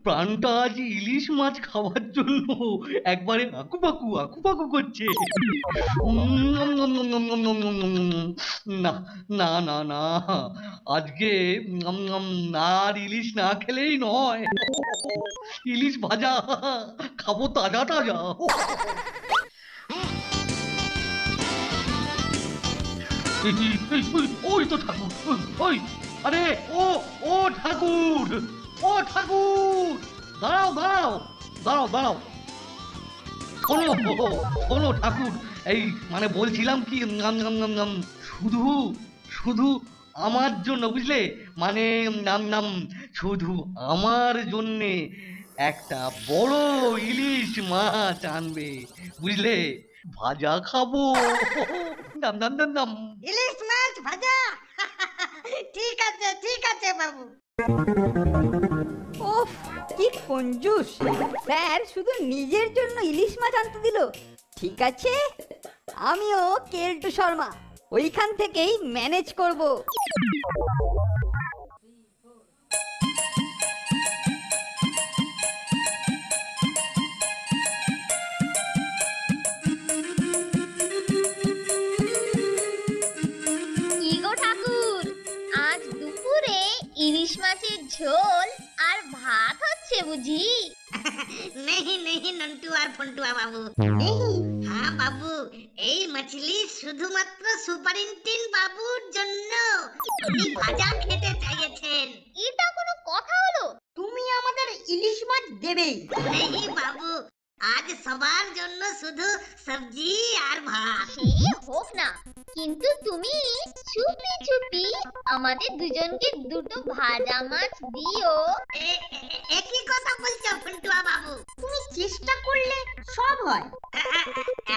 প্রাণটা আজ ইলিশ মাছ খাওয়ার জন্য একবারে আকুপাকু আকুপাকু করছে। না না না না, আজকে আর ইলিশ না খেলেই নয়। ইলিশ ভাজা খাবো, তাজা তাজা। ওই তো ঠাকুর, ওই, আরে ও ও ঠাকুর, ও ঠাকুর, দাঁড়াও দাঁড়াও দাঁড়াও দাঁড়াও। শোনো শোনো ঠাকুর, এই মানে বলছিলাম কি, শুধু শুধু আমার জন্য, বুঝলে, মানে নাম নাম শুধু আমার জন্যে একটা বড় ইলিশ মাছ আনবে, বুঝলে, ভাজা খাবো। নাম নাম নাম নাম। ইলিশ মাছ ভাজা? ঠিক আছে বাবু। ওফ, কি কঞ্জুস! স্যার শুধু নিজের জন্য ইলিশ মাছ আনতে দিল। ঠিক আছে, আমিও কেলটু শর্মা, ওইখান থেকেই ম্যানেজ করব। ইলিশ মাছের ঝোল আর ভাত হচ্ছে বুঝি? नहीं नंटू और फंटुआ बाबू, हाँ बाबू, এই মাছলি শুধুমাত্র সুপারিনটেন বাবুর জন্য উনি ভাজা খেতে চাইছেন। এটা কোনো কথা হলো? তুমি আমাদের ইলিশ মাছ দেবে? नहीं বাবু, আজ সবার জন্য শুধু সবজি আর ভাত। সে হোক না, কিন্তু তুমি চুপি চুপি আমাদের দুজনকে দুটো ভাজা মাছ দিও। একই কথা বলছো ফন্টুয়া বাবু? তুমি চেষ্টা করলে সব হয়।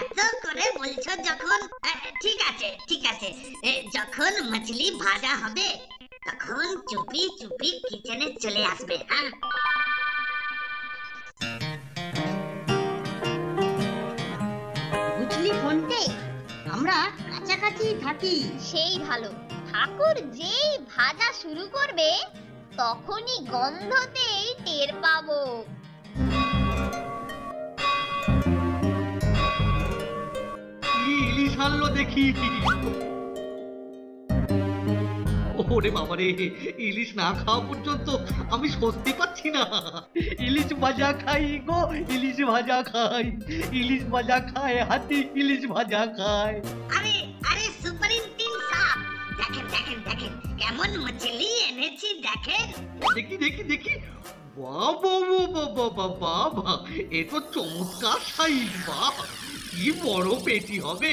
এত করে বলছো যখন, ঠিক আছে ঠিক আছে, যখন মাছলি ভাজা হবে তখন চুপি চুপি কিচেনে চলে আসবে। হ্যাঁ, বুঝলি ফন্টে, আমরা কাছাকাছি থাকি। সেই ভালো। ঠাকুর যেই ভাজা শুরু করবে তখনই গন্ধতেই টের পাবো। ইলিশ আনলো দেখি। ওরে বাবারে, ইলিশ না খাওয়া পর্যন্ত আমি স্বস্তি পাচ্ছি না। ইলিশ ভাজা খাই গো, ইলিশ ভাজা খাই, ইলিশ ভাজা খায় হাতি, ইলিশ ভাজা খায়। আরে আরে সুপারিনটেন সাহেব, দেখেন দেখেন দেখেন কেমন মাছলি এনেছি, দেখেন। দেখি দেখি দেখি, বাবা বাবা বাবা, এ তো চমৎকার সাইজ, বাহ, কি বড় পেটি হবে।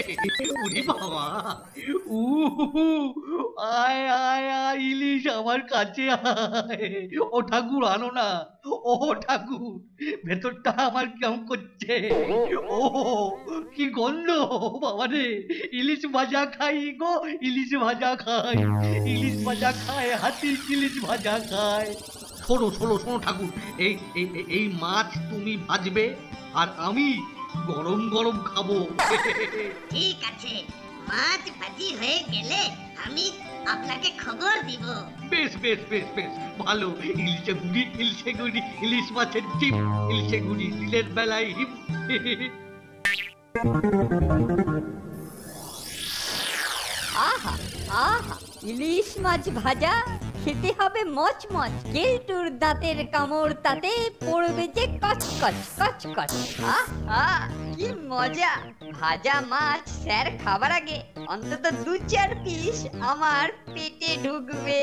উরি বাবা, আয় আয় আয় ইলিশ আমার কাছে আয়। ও ঠাকুর আনো না, ও ঠাকুর, ভেতরটা আমার কেমন করছে। ও কি গন্ধ বাবা রে। ইলিশ ভাজা খাই গো, ইলিশ ভাজা খাই, ইলিশ ভাজা খায় হাতি, ইলিশ ভাজা খায়। শোনো শোনো শোনো ঠাকুর, এই এই মাছ তুমি ভাজবে আর আমি গরম গরম খাবো। ঠিক আছে, মাছ ভাজি হয়ে গেলে আমি আপনাকে খবর দিব। বেশ বেশ বেশ বেশ ভালো। ইলিশে গুড়ি, ইলিশে গুড়ি, ইলিশ মাছের ডিম, ইলিশে গুড়ি দিলের বেলায় হিম। আহা আহা, ইলিশ মাছ ভাজা খেতে হবে মচমচ। কেলটুর দাঁতের কামড় তাতে পড়বে যে কচকচ কচকচ। আহা, কি মজা! ভাজা মাছ স্যার খাবার আগে অন্তত 2-4 পিস আমার পেটে ঢুকবে।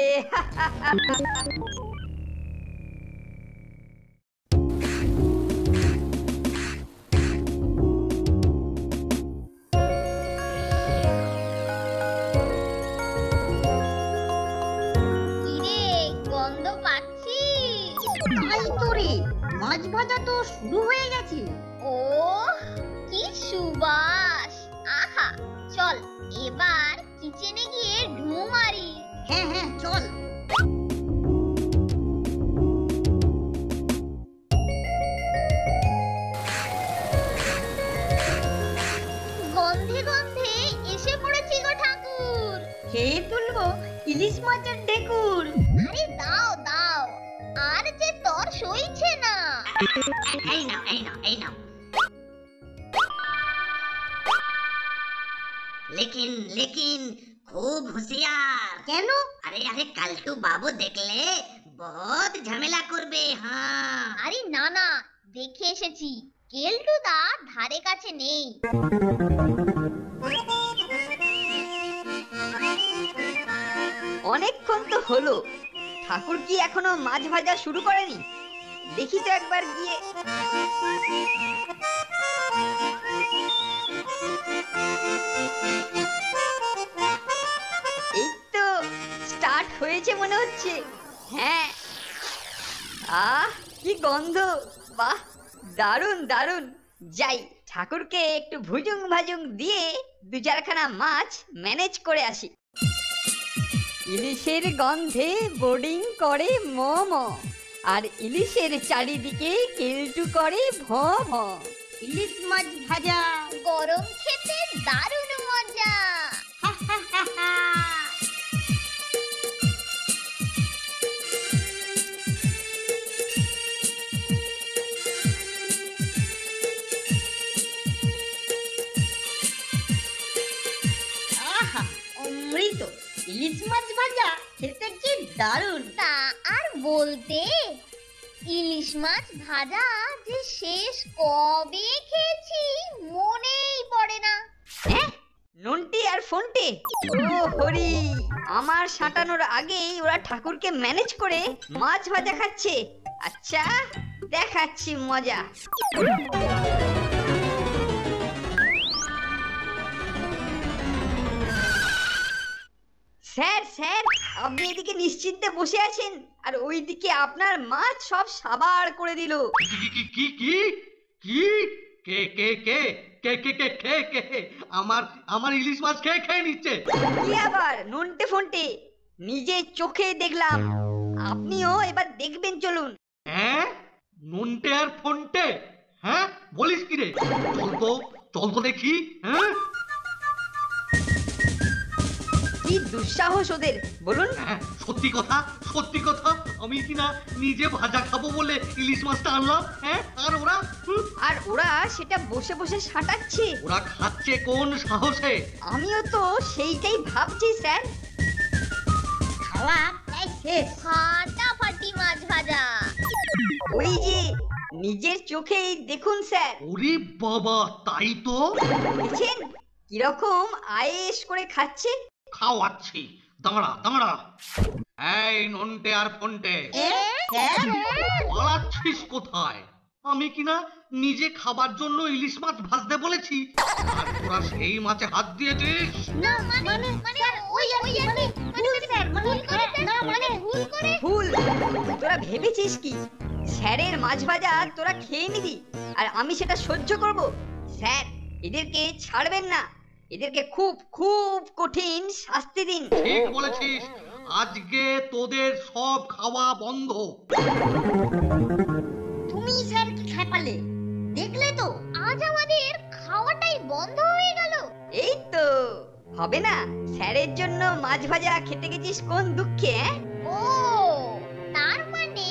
মাছ ভাজা তো শুরু হয়ে গেছে। ও কি সুবাস! আহা, চল এবার কিচেনে গিয়ে ঢু মারি। হ্যাঁ হ্যাঁ চল। গন্ধে গন্ধে এসে পড়েছি গো ঠাকুর। ইলিশ মাছের ঢেকুর। আরে দাও দাও, আর যে তোর সইছে না। এই নাও এই নাও এই নাও। लेकिन लेकिन खूब होशियार। কেন? আরে আরে কালটু বাবু দেখলে বহুত ঝামেলা করবে। হ্যাঁ আরে না না, দেখে এসেছি, কেলটু দা ধারে কাছে নেই। অনেকক্ষণ তো হলো, ঠাকুর কি এখনো মাছ ভাজা শুরু করেনি? দেখি তো একবার গিয়ে। এই তো স্টার্ট হয়েছে মনে হচ্ছে। হ্যাঁ, আহ কি গন্ধ! বাহ, দারুণ দারুণ। যাই, ঠাকুরকে একটু ভুজুং ভাজুং দিয়ে দু চারখানা মাছ ম্যানেজ করে আসি। ইলিশের গন্ধে বোর্ডিং করে মম, আর ইলিশের চারিদিকে কেলটু করে ভ ভ। ইলিশ মাছ ভাজা গরম খেতে দারুণ মজা। আহা, অমৃত! ইলিশ মাছ ভাজা খেতে কি দারুণ! তা আর বলতে, ইলিশ মাছ ভাজা যে শেষ কবে খেয়েছি মনেই পড়ে না। হ্যাঁ, নন্টি আর ফোনটে, ও হরি! আমার সাঁটানোর আগেই ওরা ঠাকুরকে ম্যানেজ করে মাছ ভাজা খাচ্ছে। আচ্ছা, দেখাচ্ছি মজা। স্যার স্যার, আপনি এদিকে নিশ্চিন্তে বসে আছেন, আর ওইদিকে আপনার মাছ সব সাবার করে দিল। কি কি কি কি কে কে কে কে কে কে কে কে আমার আমার ইলিশ মাছ খেয়ে খেয়ে নিচ্ছে। কি আবার নন্টে ফন্টে, নিজের চোখে দেখলাম, আপনিও এবার দেখবেন, চলুন। হ্যাঁ, নুনটে আর ফোনটে? হ্যাঁ, বলিস কি রে? চল তো দেখি। হ্যাঁ কি দুঃসাহস ওদের, বলুন। হ্যাঁ, সত্যি কথা আমি কিনা নিজে ভাজা খাবো বলে ইলিশ মাছটা আনলাম। হ্যাঁ, আর ওরা আর ওরা সেটা বসে বসে সাঁটাচ্ছে। ওরা খাচ্ছে কোন সাহসে? আমিও তো সেইটাই ভাবছি স্যার। খাওয়া প্রায় শেষ। ফাটাফাটি মাছ ভাজা। ওই যে নিজের চোখেই দেখুন স্যার। ওরে বাবা, তাই তো। দেখছেন কিরকম আয়েশ করে খাচ্ছে। খাওয়াচ্ছি, দাঁড়া। এই নন্টে আর ফোনটে, পালাচ্ছিস কোথায়? আমি কিনা নিজে খাবার জন্য ইলিশ মাছ ভাজতে বলেছি, আর তোরা সেই মাছে হাত দিয়েছিস। না মানে ওই ভুল স্যার, ভুল করে না, ভুল করে। ভুল? তোরা ভেবেছিস কি স্যারের মাছ ভাজা তোরা খেয়ে নিবি আর আমি সেটা সহ্য করব? স্যার, এদেরকে ছাড়বেন না, এদেরকে খুব খুব কঠিন শাস্তি দিন। ঠিক বলেছিস, আজকে তোদের সব খাওয়া বন্ধ। তুমি স্যার কি খেপালে, দেখলে তো? আজ আমাদের খাওয়াটাই বন্ধ হয়ে গেল। এই তো হবে না, স্যারের জন্য মাছ ভাজা খেতে গেছিস কোন দুঃখে? ও, তার মানে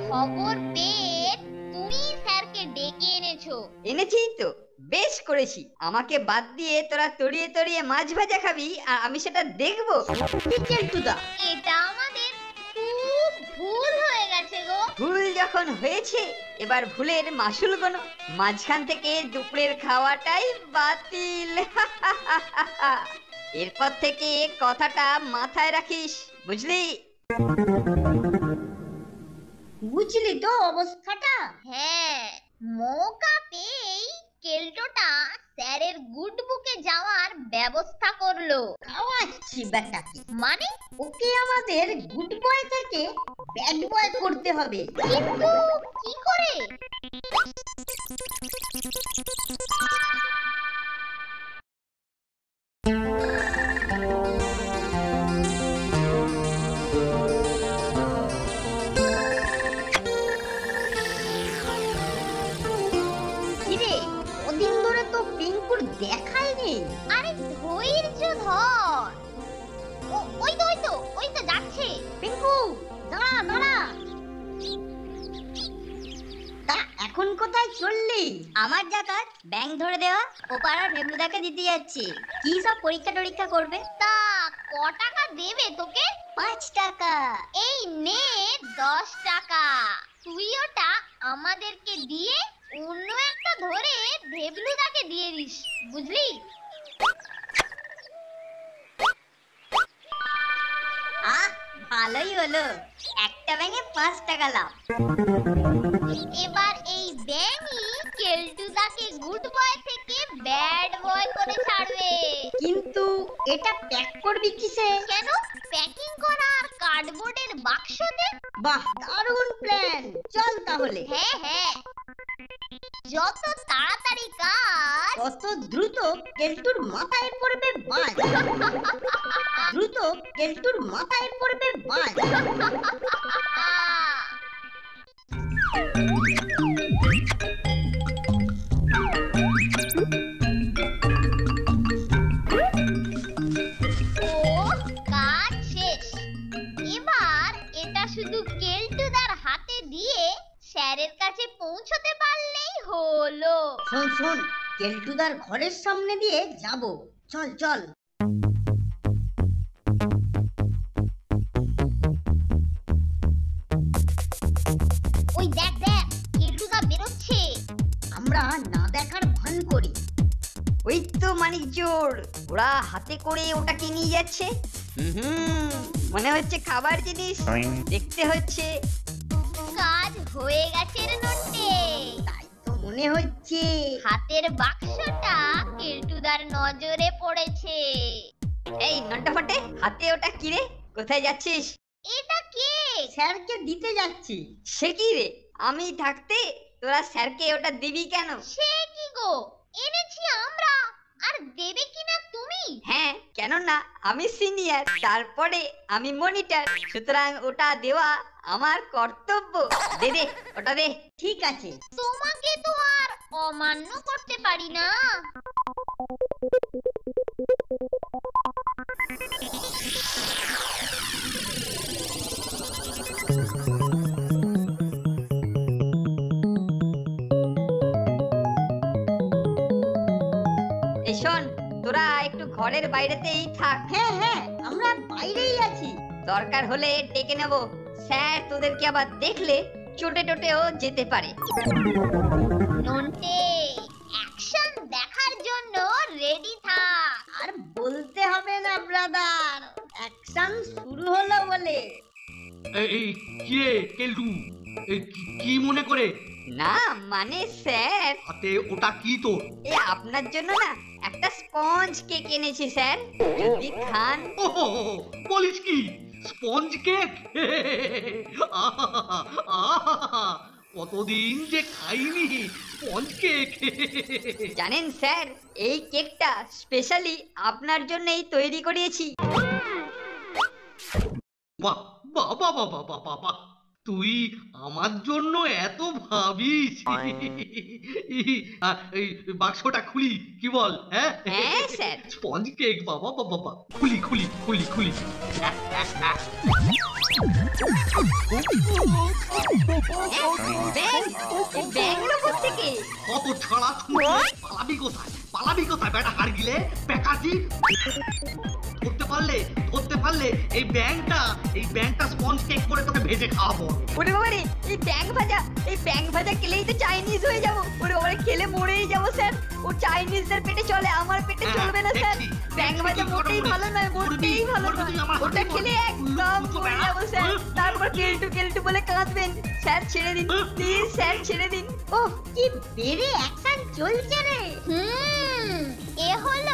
খবর পেয়ে তুমি স্যারকে ডেকে এনেছো। এনেছি তো, বেশ করেছি। আমাকে বাদ দিয়ে তোরা তড়িয়ে তড়িয়ে মাছ ভাজা খাবি আর আমি সেটা দেখবো? এটা আমাদের খুব ভুল হয়ে গেছে গো। ভুল যখন হয়েছে, এবার ভুলের মাসুল গোনো। মাঝখান থেকে দুপুরের খাওয়াটাই বাতিল। এরপর থেকে কথাটা মাথায় রাখিস, বুঝলি? বুঝলি তো অবস্থাটা? হ্যাঁ, মৌকা পেয়েই কেলটোটা স্যারের গুড বুকে যাওয়ার ব্যবস্থা করলো। খাওয়াচ্ছি বেটাকে, মানে ওকে আমাদের গুড বয় থেকে ব্যাড বয় করতে হবে। কিন্তু কি করে? কিরে, ওদিন ধরে তো পিঙ্কুর দেখাই নেই। আরে ধৈর্য ধর, ও ওই তো যাচ্ছে। পিঙ্কু দাঁড়া দাঁড়া। তা এখন কোথায় চললি? আমার জাকাত ব্যাংক ধরে দেওয়া ও পাড়ার ভেবলুদাকে দিতে যাচ্ছি। কি সব পরীক্ষা টরীক্ষা করবে। তা ক টাকা দেবে তোকে? 5 টাকা। এই নে 10 টাকা। তুই ওটা আমাদেরকে দিয়ে অন্য একটা ধরে ভেবলুদাকে দিয়ে দিস, বুঝলি? আহ, ভালোই হলো, একটা ব্যাঙে 5 টাকা লাভ। এবার এই ব্যাঙই কেলটুদাকে গুড বয় থেকে ব্যাড বয় করে ছাড়বে। কিন্তু এটা প্যাক করবি কিসে? কেন? প্যাকিং করা আর কার্ডবোর্ডের বাক্সতে। বাহ, দারুণ প্ল্যান। চল তাহলে। হ্যাঁ, যত তাড়াতাড়ি কাজ তত দ্রুত কেলটুর মাথায় পড়বে বাজ। দ্রুত কেলটুর মাথায় পড়বে বাজ। কাজ শেষ। এবার এটা শুধু কেলটুদার হাতে দিয়ে স্যারের কাছে পৌঁছতে পারলেই হলো। শোন শোন, কেলটুদার ঘরের সামনে দিয়ে যাব। চল চল। ওই দেখ কেলটুদা বেরোচ্ছে। আমরা না দেখার ভান করি। ওই তো মানিক জোর, ওরা হাতে করে ওটাকে নিয়ে যাচ্ছে। মনে হচ্ছে খাবার জিনিস, দেখতে হচ্ছে। কাজ হয়ে গেছে রে নন্টে। তাই তো মনে হচ্ছে। হাতের বাক্সটা কেলটুদার নজরে পড়েছে। এই নন্টা ফটে, হাতে ওটা কি রে? কোথায় যাচ্ছিস? এটা কে? স্যারকে দিতে যাচ্ছি। সে কি রে, আমি থাকতে তোরা স্যারকে ওটা দিবি কেন? সে কি গো, এনেছি আমরা, আর দেবে কিনা তুমি? হ্যাঁ, কেন না, আমি সিনিয়র, তারপরে আমি মনিটর, সুতরাং ওটা দেওয়া আমার কর্তব্য। দে দে ওটা দে। ঠিক আছে। তোমাকে তো আর অমান্য করতে পারি না। এই শোন, তোরা একটু ঘরের বাইরেতেই থাক। হ্যাঁ, আমরা বাইরেই আছি। দরকার হলে ডেকে নেব। স্যার তোদেরকে আবার দেখলে চোটে টোটেও যেতে পারে। নন্টে, অ্যাকশন দেখার জন্য রেডি থাক। আর বলতে হবে না ব্রাদার, অ্যাকশন শুরু হলো বলে। এই কি রে কেলটু, কি মনে করে? না মানে স্যার, হাতে ওটা কি তোর? এ আপনার জন্য না একটা স্পঞ্জ কেক এনেছি স্যার, যদি খান। ওহো, বলিস কি? Sponge cake? কতদিন যে খাইনি স্পঞ্জ কেক। জানেন স্যার, এই কেকটা স্পেশালি আপনার জন্যই তৈরি করিয়েছি। বাহ বাহ বাহ বাহ বাহ বাহ বাহ, তুই আমার জন্য এত ভাবিস। এই বাক্সটা খুলি, কি বল? হ্যাঁ স্যার। স্পঞ্জ কেক, বাবা বাবা বাবা, খুলি খুলি খুলি খুলি। থেকে কত ছাড়া ছুঁড়ে পালাবি কোথায় বেটা হার গিলে প্যাকাজি। ধরতে পারলে এই ব্যাংকটা স্পঞ্জ কেক করে তোকে ভেজে খাওয়াবো। ওরে বাবা রে, এই ব্যাংক ভাজা খেলেই তো চাইনিজ হয়ে যাবো। ওরে বাবা, খেলে মরেই যাবো স্যার। ও চাইনিজদের পেটে চলে, আমার পেটে চলবে না স্যার। ব্যাংক ভাজা মোটেই ভালো নয়, মোটেই ভালো নয়। ওটা খেলে একদম মরে যাবো স্যার। তারপর কেলটু বলে কাঁদবেন। স্যার ছেড়ে দিন প্লিজ, স্যার ছেড়ে দিন। ওহ, কি বেড়ে অ্যাকশন চলছে রে। এ হলো